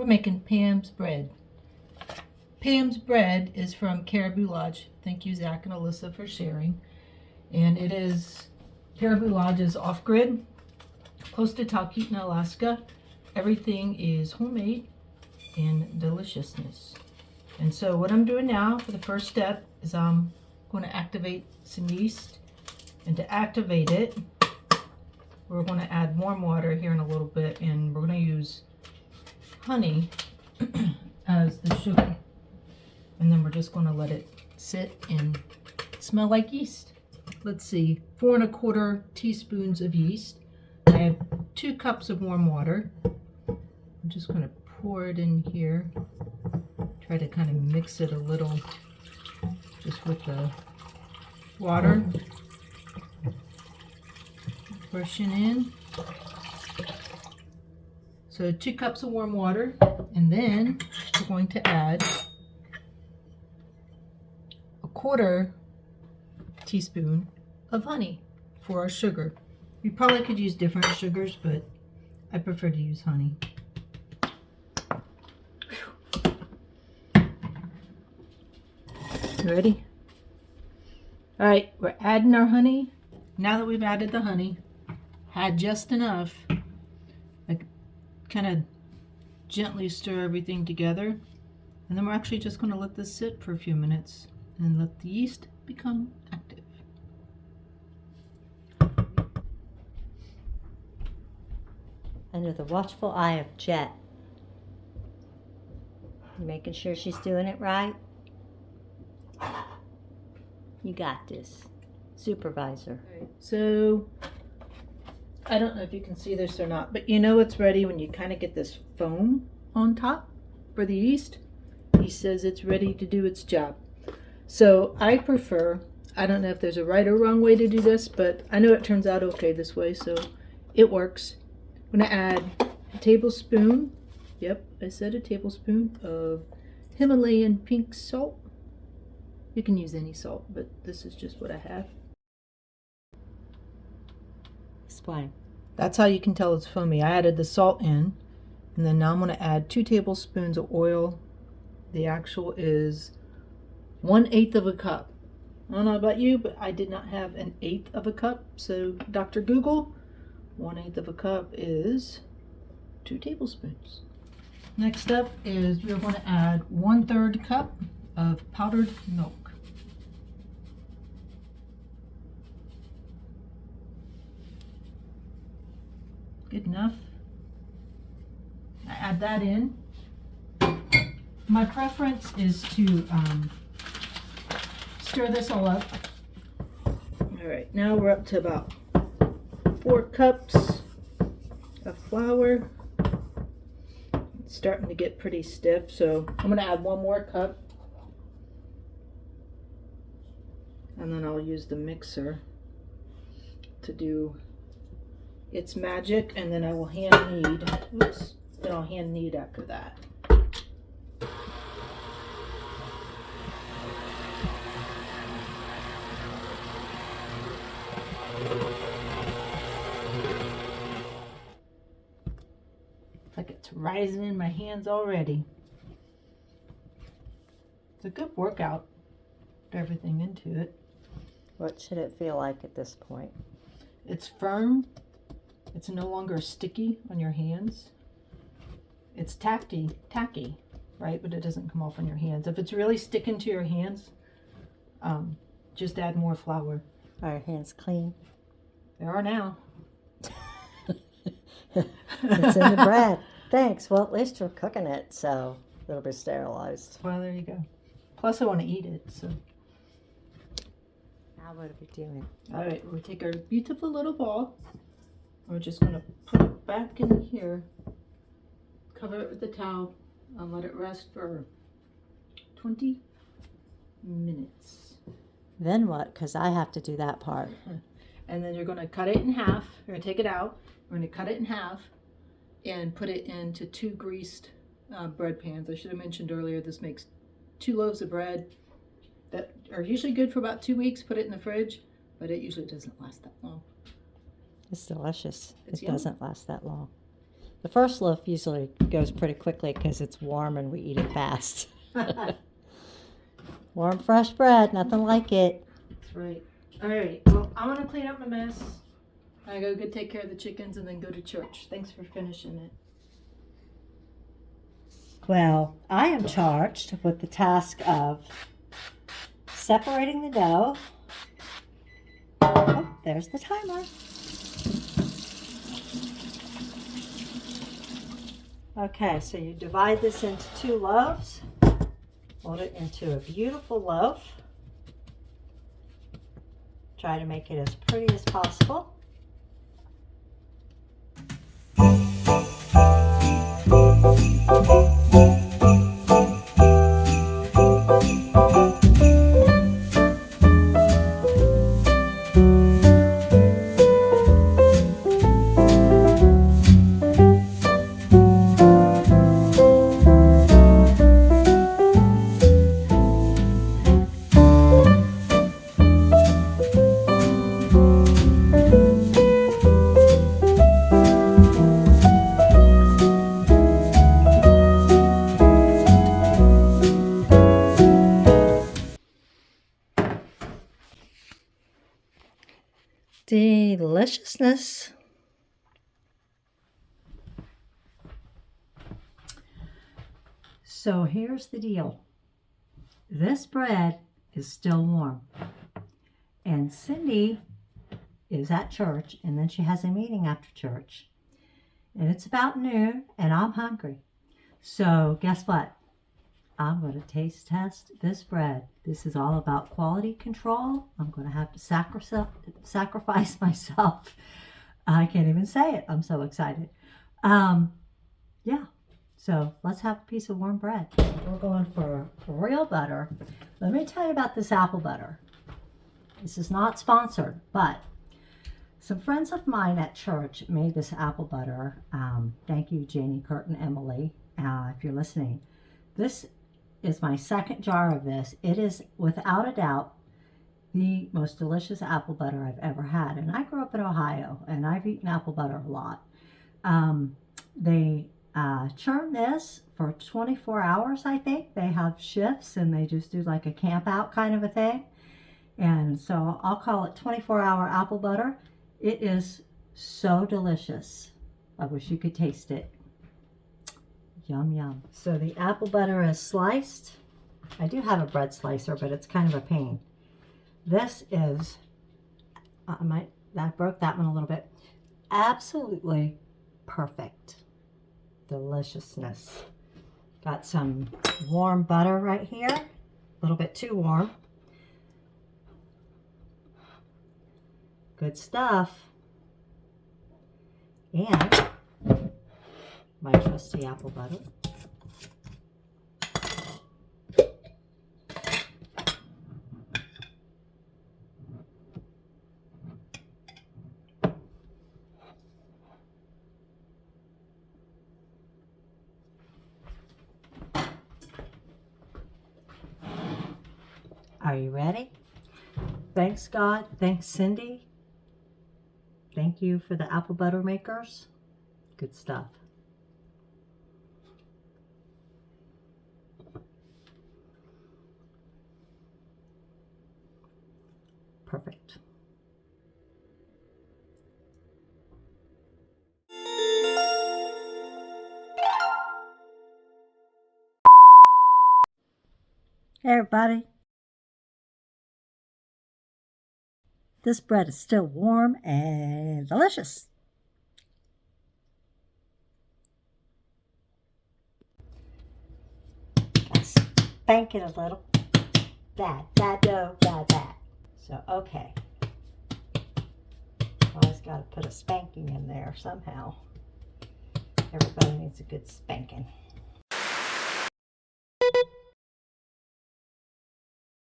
We're making Pam's bread. Pam's bread is from Caribou Lodge. Thank you, Zach and Alyssa, for sharing. And it is, Caribou Lodge is off-grid, close to Talkeetna, Alaska. Everything is homemade and deliciousness. And so what I'm doing now for the first step is I'm going to activate some yeast. And to activate it, we're going to add warm water here in a little bit, and we're going to use honey as the sugar. And then we're just going to let it sit and smell like yeast. Let's see, 4 1/4 teaspoons of yeast. I have 2 cups of warm water. I'm just going to pour it in here. Try to kind of mix it a little just with the water. Brushing in. So 2 cups of warm water, and then we're going to add 1/4 teaspoon of honey for our sugar. You probably could use different sugars, but I prefer to use honey. Ready? All right, we're adding our honey. Now that we've added the honey, had just enough, like kind of gently stir everything together, and then we're actually just going to let this sit for a few minutes and let the yeast become active. Under the watchful eye of Jet. Making sure she's doing it right. You got this. Supervisor. So, I don't know if you can see this or not, but you know it's ready when you kind of get this foam on top for the yeast. He says it's ready to do its job. So I prefer, I don't know if there's a right or wrong way to do this, but I know it turns out okay this way, so it works. I'm going to add a tablespoon, yep, I said a tablespoon of Himalayan pink salt. You can use any salt, but this is just what I have. Explain. That's how you can tell it's foamy. I added the salt in, and then now I'm going to add 2 tablespoons of oil. The actual is 1/8 of a cup. I don't know about you, but I did not have 1/8 of a cup. So Dr. Google, 1/8 of a cup is 2 tablespoons. Next up is we're going to add 1/3 cup of powdered milk. Good enough. I add that in. My preference is to stir this all up. All right, now we're up to about 4 cups of flour. It's starting to get pretty stiff, so I'm going to add 1 more cup. And then I'll use the mixer to do its magic, and then I will hand knead. Oops, then I'll hand knead after that. It's like it's rising in my hands already. It's a good workout. Put everything into it. What should it feel like at this point? It's firm. It's no longer sticky on your hands. It's tacky, right? But it doesn't come off on your hands. If it's really sticking to your hands, just add more flour. Are your hands clean? They are now. It's in the bread. Thanks. Well, at least you're cooking it, so it'll be sterilized. Well, there you go. Plus, I want to eat it, so. Now what are we doing? All right, we'll take our beautiful little ball. We're just going to put it back in here, cover it with a towel, and let it rest for 20 minutes. Then what? Because I have to do that part. And then you're going to cut it in half. You're going to take it out. We're going to cut it in half and put it into 2 greased bread pans. I should have mentioned earlier, this makes 2 loaves of bread that are usually good for about 2 weeks. Put it in the fridge, but it usually doesn't last that long. It's delicious. It's it yummy. doesn't last that long. The first loaf usually goes pretty quickly because it's warm and we eat it fast. Warm, fresh bread, nothing like it. That's right. All right. Well, I'm gonna clean up my mess. I gotta go take care of the chickens and then go to church. Thanks for finishing it. Well, I am charged with the task of separating the dough. Oh, there's the timer. Okay, so you divide this into 2 loaves. Fold it into a beautiful loaf. Try to make it as pretty as possible. Deliciousness. So here's the deal. This bread is still warm. And Cindy is at church, and then she has a meeting after church. And it's about noon, and I'm hungry. So guess what? I'm going to taste test this bread. This is all about quality control. I'm going to have to sacrifice myself. I can't even say it. I'm so excited. Yeah. So let's have a piece of warm bread. We're going for real butter. Let me tell you about this apple butter. This is not sponsored, but some friends of mine at church made this apple butter. Thank you, Janie, Kurt, and Emily, if you're listening. This is my second jar of this. It is without a doubt the most delicious apple butter I've ever had. And I grew up in Ohio, and I've eaten apple butter a lot. They churn this for 24 hours, I think. They have shifts, and they just do like a camp out kind of a thing. And so I'll call it 24-hour apple butter. It is so delicious. I wish you could taste it. Yum, yum. So the apple butter is sliced. I do have a bread slicer, but it's kind of a pain. This is, I broke that one a little bit. Absolutely perfect. Deliciousness. Got some warm butter right here. A little bit too warm. Good stuff. And my trusty apple butter. Are you ready? Thanks, God. Thanks, Cindy. Thank you for the apple butter makers. Good stuff. Perfect. Hey, everybody. This bread is still warm and delicious. Gotta spank it a little. That. So, okay. Always got to put a spanking in there somehow. Everybody needs a good spanking.